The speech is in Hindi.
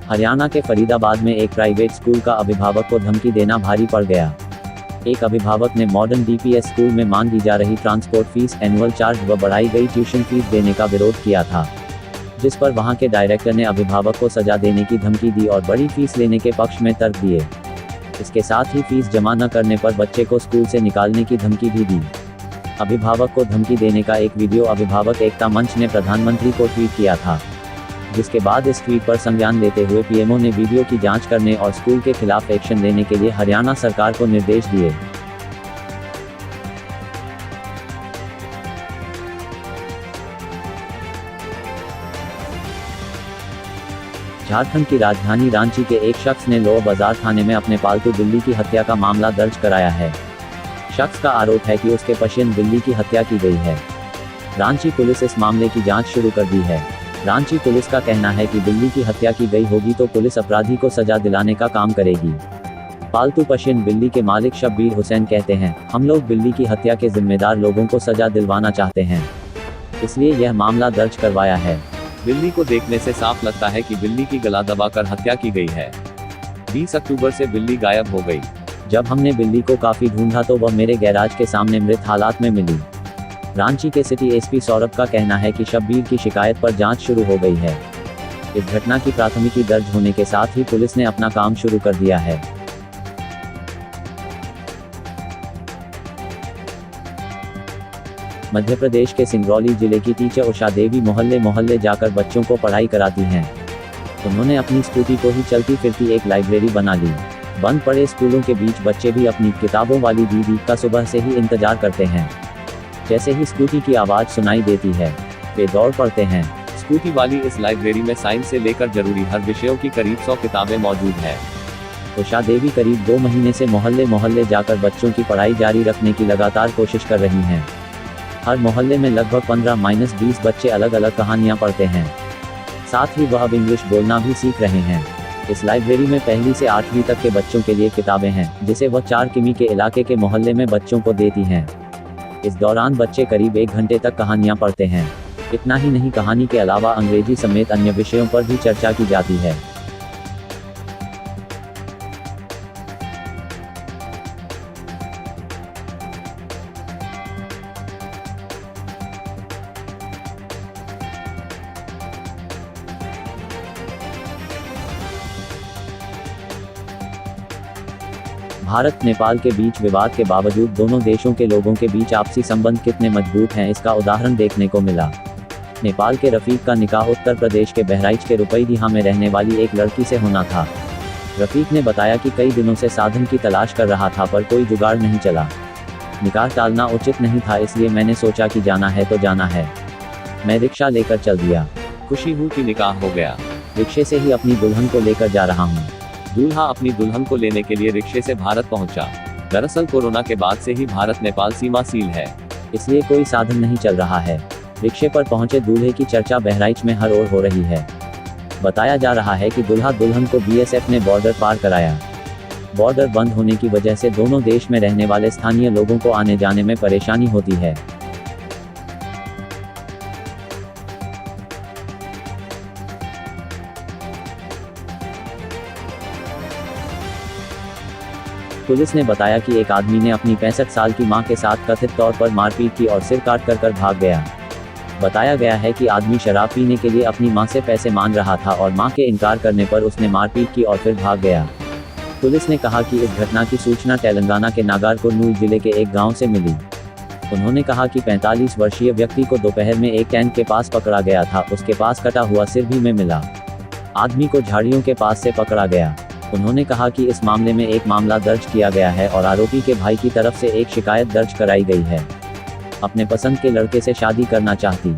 हरियाणा के फरीदाबाद में एक प्राइवेट स्कूल का अभिभावक को धमकी देना भारी पड़ गया। एक अभिभावक ने मॉडर्न डीपीएस स्कूल में मांगी जा रही ट्रांसपोर्ट फीस, एनुअल चार्ज व बढ़ाई गई ट्यूशन फीस देने का विरोध किया था, जिस पर वहां के डायरेक्टर ने अभिभावक को सजा देने की धमकी दी और बड़ी फीस लेने के पक्ष में तर्क दिए। इसके साथ ही फीस जमा न करने पर बच्चे को स्कूल से निकालने की धमकी भी दी। अभिभावक को धमकी देने का एक वीडियो अभिभावक एकता मंच ने प्रधानमंत्री को ट्वीट किया था, जिसके बाद इस ट्वीट पर संज्ञान लेते हुए पीएमओ ने वीडियो की जांच करने और स्कूल के खिलाफ एक्शन लेने के लिए हरियाणा सरकार को निर्देश दिए। झारखंड की राजधानी रांची के एक शख्स ने लोअर बाजार थाने में अपने पालतू बिल्ली की हत्या का मामला दर्ज कराया है। शख्स का आरोप है कि उसके पशियन बिल्ली की हत्या की गई है। रांची पुलिस इस मामले की जांच शुरू कर दी है। रांची पुलिस का कहना है कि बिल्ली की हत्या की गई होगी तो पुलिस अपराधी को सजा दिलाने का काम करेगी। पालतू पशियन बिल्ली के मालिक शब्बीर हुसैन कहते हैं, हम लोग बिल्ली की हत्या के जिम्मेदार लोगों को सजा दिलवाना चाहते हैं, इसलिए यह मामला दर्ज करवाया है। बिल्ली को देखने से साफ लगता है कि बिल्ली की गला दबाकर हत्या की गई है। 20 अक्टूबर से बिल्ली गायब हो गई। जब हमने बिल्ली को काफी ढूंढा तो वह मेरे गैराज के सामने मृत हालात में मिली। रांची के सिटी एसपी सौरभ का कहना है कि शब्बीर की शिकायत पर जांच शुरू हो गई है। इस घटना की प्राथमिकी दर्ज होने के साथ ही पुलिस ने अपना काम शुरू कर दिया है। मध्य प्रदेश के सिंगरौली जिले की टीचर उषा देवी मोहल्ले मोहल्ले जाकर बच्चों को पढ़ाई कराती हैं। उन्होंने अपनी स्कूटी को ही चलती फिरती एक लाइब्रेरी बना ली। बंद पड़े स्कूलों के बीच बच्चे भी अपनी किताबों वाली दीदी का सुबह से ही इंतजार करते हैं। जैसे ही स्कूटी की आवाज़ सुनाई देती है, वे दौड़ पड़ते हैं। स्कूटी वाली इस लाइब्रेरी में साइंस से लेकर जरूरी हर विषयों की करीब 100 किताबें मौजूद है। उषा देवी करीब 2 महीने से मोहल्ले मोहल्ले जाकर बच्चों की पढ़ाई जारी रखने की लगातार कोशिश कर रही हैं। हर मोहल्ले में लगभग 15-20 बच्चे अलग अलग कहानियां पढ़ते हैं। साथ ही वह अब इंग्लिश बोलना भी सीख रहे हैं। इस लाइब्रेरी में 1 से 8वीं तक के बच्चों के लिए किताबें हैं, जिसे वह 4 किमी के इलाके के मोहल्ले में बच्चों को देती हैं। इस दौरान बच्चे करीब 1 घंटे तक कहानियां पढ़ते हैं। इतना ही नहीं, कहानी के अलावा अंग्रेजी समेत अन्य विषयों पर भी चर्चा की जाती है। भारत नेपाल के बीच विवाद के बावजूद दोनों देशों के लोगों के बीच आपसी संबंध कितने मजबूत हैं, इसका उदाहरण देखने को मिला। नेपाल के रफीक का निकाह उत्तर प्रदेश के बहराइच के रुपईडीहा में रहने वाली एक लड़की से होना था। रफीक ने बताया कि कई दिनों से साधन की तलाश कर रहा था पर कोई जुगाड़ नहीं चला। निकाह टालना उचित नहीं था, इसलिए मैंने सोचा कि जाना है तो जाना है। मैं रिक्शा लेकर चल दिया। खुशी हूँ कि निकाह हो गया। रिक्शे से ही अपनी दुल्हन को लेकर जा रहा हूँ। दूल्हा अपनी दुल्हन को लेने के लिए रिक्शे से भारत पहुंचा। दरअसल कोरोना के बाद से ही भारत नेपाल सीमा सील है, इसलिए कोई साधन नहीं चल रहा है। रिक्शे पर पहुंचे दूल्हे की चर्चा बहराइच में हर ओर हो रही है। बताया जा रहा है कि दूल्हा दुल्हन को बीएसएफ ने बॉर्डर पार कराया। बॉर्डर बंद होने की वजह से दोनों देश में रहने वाले स्थानीय लोगों को आने जाने में परेशानी होती है। पुलिस ने बताया कि एक आदमी ने अपनी 65 साल की मां के साथ कथित तौर पर मारपीट की और सिर काट कर भाग गया। बताया गया है कि आदमी शराब पीने के लिए अपनी मां से पैसे मांग रहा था और मां के इनकार करने पर उसने मारपीट की और फिर भाग गया। पुलिस ने कहा कि इस घटना की सूचना तेलंगाना के नागरकुर्नूल जिले के एक गांव से मिली। उन्होंने कहा कि 45 वर्षीय व्यक्ति को दोपहर में एक टैंक के पास पकड़ा गया था। उसके पास कटा हुआ सिर भी में मिला। आदमी को झाड़ियों के पास से पकड़ा गया। उन्होंने कहा कि इस मामले में एक मामला दर्ज किया गया है और आरोपी के भाई की तरफ से एक शिकायत दर्ज कराई गई है। अपने पसंद के लड़के से शादी करना चाहती